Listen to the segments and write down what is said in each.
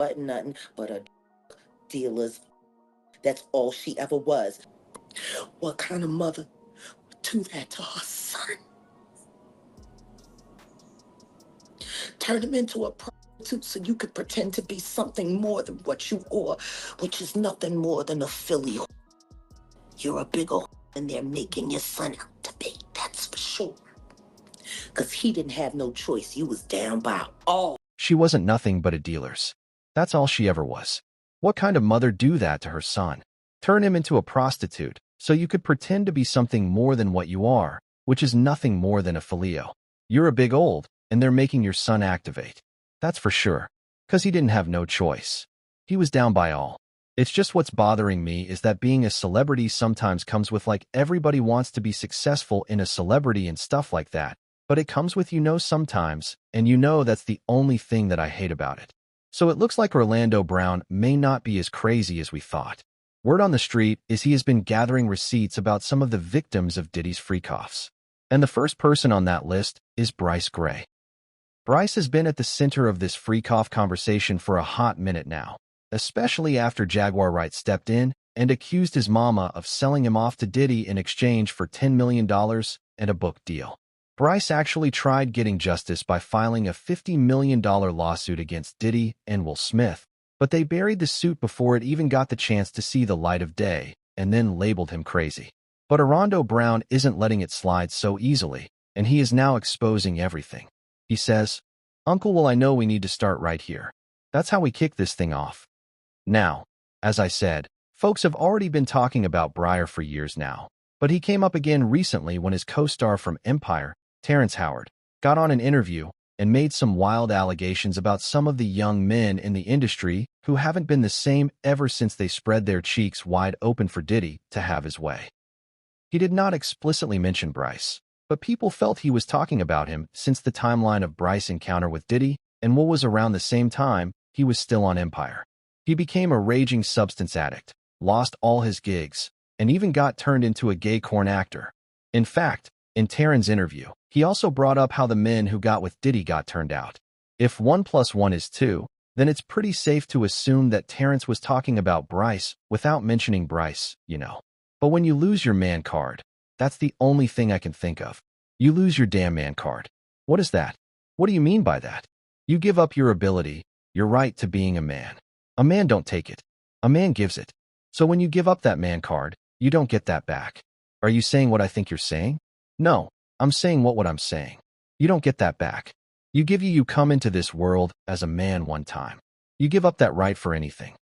But nothing but a dealer's. That's all she ever was. What kind of mother would do that to her son? Turn him into a prostitute so you could pretend to be something more than what you are, which is nothing more than a filly. You're a big old and they're making your son out to be. That's for sure. Because he didn't have no choice. You was down by all. She wasn't nothing but a dealer's. That's all she ever was. What kind of mother do that to her son? Turn him into a prostitute so you could pretend to be something more than what you are, which is nothing more than a filio. You're a big old, and they're making your son activate. That's for sure. 'Cause he didn't have no choice. He was down by all. It's just what's bothering me is that being a celebrity sometimes comes with like everybody wants to be successful in a celebrity and stuff like that. But it comes with sometimes, and that's the only thing that I hate about it. So it looks like Orlando Brown may not be as crazy as we thought. Word on the street is he has been gathering receipts about some of the victims of Diddy's freak-offs. And the first person on that list is Bryce Gray. Bryce has been at the center of this freak-off conversation for a hot minute now, especially after Jaguar Wright stepped in and accused his mama of selling him off to Diddy in exchange for $10 million and a book deal. Bryce actually tried getting justice by filing a $50 million lawsuit against Diddy and Will Smith, but they buried the suit before it even got the chance to see the light of day, and then labeled him crazy. But Orlando Brown isn't letting it slide so easily, and he is now exposing everything. He says, "Uncle, well, I know we need to start right here. That's how we kick this thing off." Now, as I said, folks have already been talking about Bryshere for years now, but he came up again recently when his co-star from Empire, Terrence Howard, got on an interview and made some wild allegations about some of the young men in the industry who haven't been the same ever since they spread their cheeks wide open for Diddy to have his way. He did not explicitly mention Bryce, but people felt he was talking about him since the timeline of Bryce's encounter with Diddy and what was around the same time he was still on Empire. He became a raging substance addict, lost all his gigs, and even got turned into a gay corn actor. In fact, in Terrence's interview, he also brought up how the men who got with Diddy got turned out. If 1 + 1 is 2, then it's pretty safe to assume that Terrence was talking about Bryce without mentioning Bryce. But when you lose your man card, that's the only thing I can think of. You lose your damn man card. What is that? What do you mean by that? You give up your ability, your right to being a man. A man don't take it. A man gives it. So when you give up that man card, you don't get that back. Are you saying what I think you're saying? No, I'm saying what I'm saying. You don't get that back. You come into this world as a man one time. You give up that right for anything.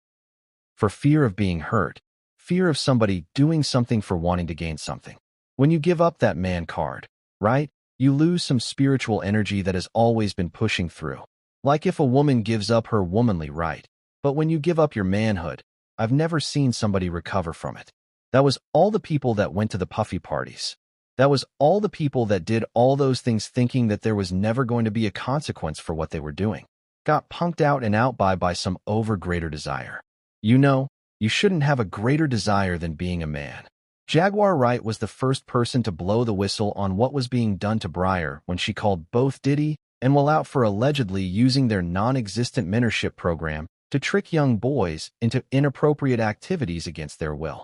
For fear of being hurt, fear of somebody doing something for wanting to gain something. When you give up that man card, right, you lose some spiritual energy that has always been pushing through. Like if a woman gives up her womanly right. But when you give up your manhood, I've never seen somebody recover from it. That was all the people that went to the puffy parties. That was all the people that did all those things thinking that there was never going to be a consequence for what they were doing. Got punked out and out by some greater desire. You shouldn't have a greater desire than being a man. Jaguar Wright was the first person to blow the whistle on what was being done to Bryshere when she called both Diddy and Will out for allegedly using their non-existent mentorship program to trick young boys into inappropriate activities against their will.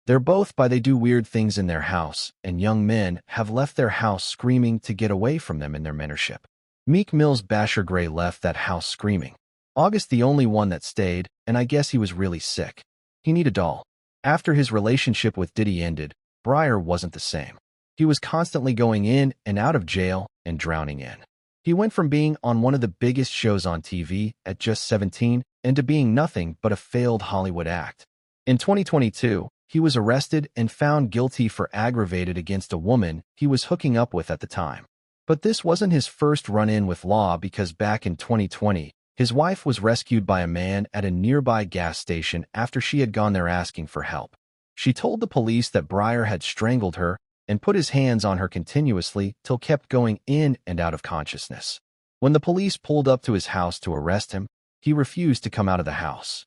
They're both they do weird things in their house, and young men have left their house screaming to get away from them in their mentorship. Meek Mill's Bryshere Gray left that house screaming. August the only one that stayed, and I guess he was really sick. He needed a doll. After his relationship with Diddy ended, Bryshere wasn't the same. He was constantly going in and out of jail and drowning in. He went from being on one of the biggest shows on TV at just 17 and to being nothing but a failed Hollywood act. In 2022, he was arrested and found guilty for aggravated against a woman he was hooking up with at the time. But this wasn't his first run-in with law because back in 2020, his wife was rescued by a man at a nearby gas station after she had gone there asking for help. She told the police that Bryshere had strangled her and put his hands on her continuously till kept going in and out of consciousness. When the police pulled up to his house to arrest him, he refused to come out of the house.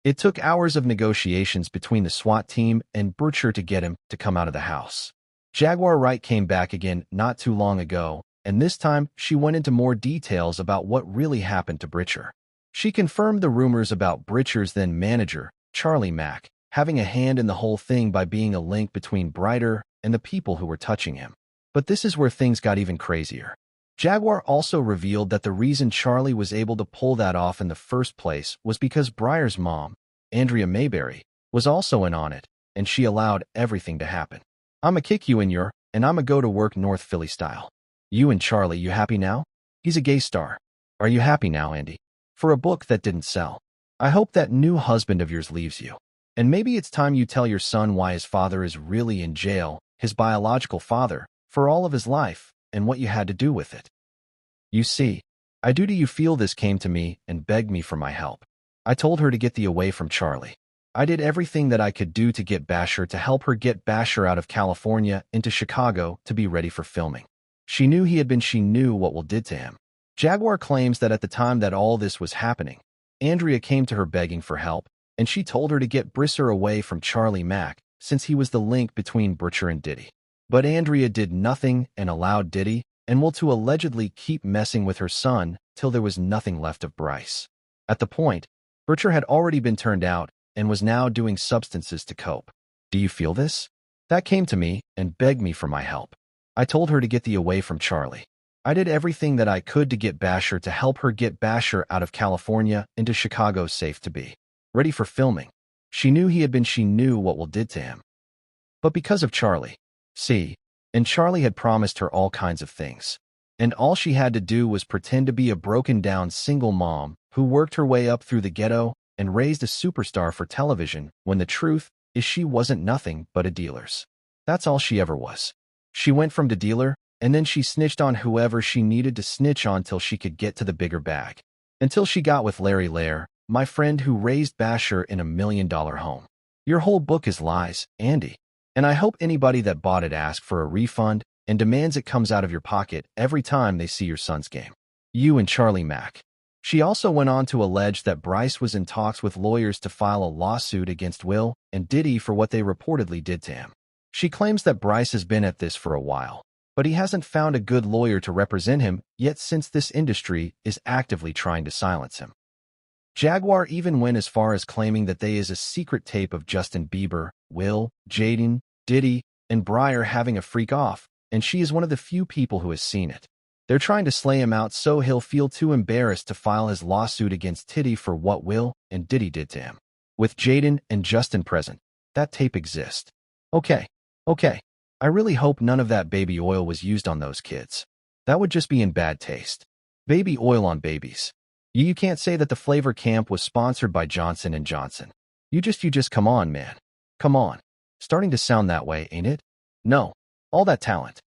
It took hours of negotiations between the SWAT team and Bryshere to get him to come out of the house. Jaguar Wright came back again not too long ago, and this time she went into more details about what really happened to Bryshere. She confirmed the rumors about Bryshere's then manager, Charlie Mack, having a hand in the whole thing by being a link between Bryshere and the people who were touching him. But this is where things got even crazier. Jaguar also revealed that the reason Charlie was able to pull that off in the first place was because Bryshere's mom, Andrea Mayberry, was also in on it, and she allowed everything to happen. "I'ma kick you in your, and I'ma go to work North Philly style. You and Charlie, you happy now? He's a gay star. Are you happy now, Andy? For a book that didn't sell. I hope that new husband of yours leaves you. And maybe it's time you tell your son why his father is really in jail, his biological father, for all of his life, and what you had to do with it. You see, do you feel this came to me and begged me for my help. I told her to get thee away from Charlie. I did everything that I could do to get Bryshere to help her get Bryshere out of California into Chicago to be ready for filming. She knew she knew what Will did to him." Jaguar claims that at the time that all this was happening, Andrea came to her begging for help, and she told her to get Bryshere away from Charlie Mack since he was the link between Bryshere and Diddy. But Andrea did nothing and allowed Diddy and Will to allegedly keep messing with her son till there was nothing left of Bryce. At the point, Bryshere had already been turned out and was now doing substances to cope. "Do you feel this? That came to me and begged me for my help. I told her to get thee away from Charlie. I did everything that I could to get Bryshere to help her get Bryshere out of California into Chicago safe to be ready for filming. She knew she knew what Will did to him. But because of Charlie, and Charlie had promised her all kinds of things. And all she had to do was pretend to be a broken-down single mom who worked her way up through the ghetto and raised a superstar for television when the truth is she wasn't nothing but a dealer's. That's all she ever was. She went from the dealer, and then she snitched on whoever she needed to snitch on till she could get to the bigger bag. Until she got with Larry Lair, my friend who raised Bryshere in $1 million home. Your whole book is lies, Andy. And I hope anybody that bought it asks for a refund and demands it comes out of your pocket every time they see your son's game. You and Charlie Mack." She also went on to allege that Bryce was in talks with lawyers to file a lawsuit against Will and Diddy for what they reportedly did to him. She claims that Bryce has been at this for a while, but he hasn't found a good lawyer to represent him yet since this industry is actively trying to silence him. Jaguar even went as far as claiming that there is a secret tape of Justin Bieber, Will, Jaden, Diddy, and Bryshere having a freak off, and she is one of the few people who has seen it. They're trying to slay him out so he'll feel too embarrassed to file his lawsuit against Diddy for what Will and Diddy did to him. With Jaden and Justin present, that tape exists. Okay. I really hope none of that baby oil was used on those kids. That would just be in bad taste. Baby oil on babies. You can't say that the flavor camp was sponsored by Johnson & Johnson. You just come on, man. Come on. Starting to sound that way, ain't it? No. All that talent.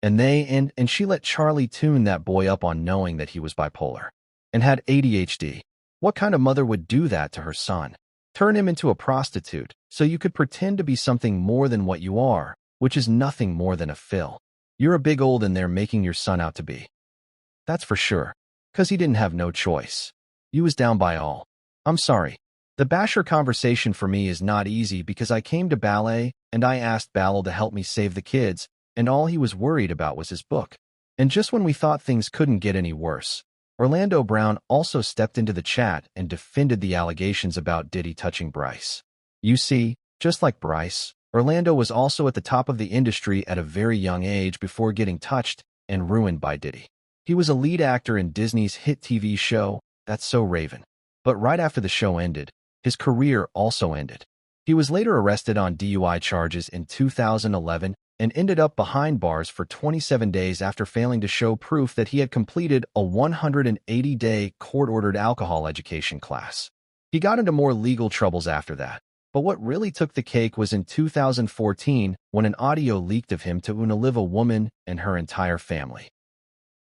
And she let Charlie tune that boy up on knowing that he was bipolar and had ADHD. What kind of mother would do that to her son? Turn him into a prostitute so you could pretend to be something more than what you are, which is nothing more than a fill. You're a big old in there making your son out to be. That's for sure. 'Cause he didn't have no choice. You was down by all. I'm sorry. The Bryshere conversation for me is not easy because I came to ballet and I asked Ballo to help me save the kids, and all he was worried about was his book. And just when we thought things couldn't get any worse, Orlando Brown also stepped into the chat and defended the allegations about Diddy touching Bryce. You see, just like Bryce, Orlando was also at the top of the industry at a very young age before getting touched and ruined by Diddy. He was a lead actor in Disney's hit TV show, That's So Raven. But right after the show ended, his career also ended. He was later arrested on DUI charges in 2011 and ended up behind bars for 27 days after failing to show proof that he had completed a 180-day court-ordered alcohol education class. He got into more legal troubles after that. But what really took the cake was in 2014 when an audio leaked of him to unalive a woman and her entire family.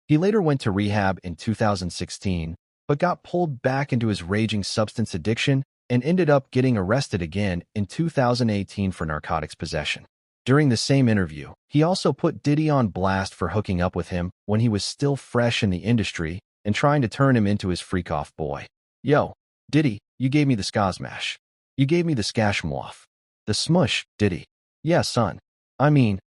He later went to rehab in 2016, but got pulled back into his raging substance addiction and ended up getting arrested again in 2018 for narcotics possession. During the same interview, he also put Diddy on blast for hooking up with him when he was still fresh in the industry and trying to turn him into his freak-off boy. Yo, Diddy, you gave me the skazmash. You gave me the skashmwoff. The smush, Diddy. Yeah, son. I mean,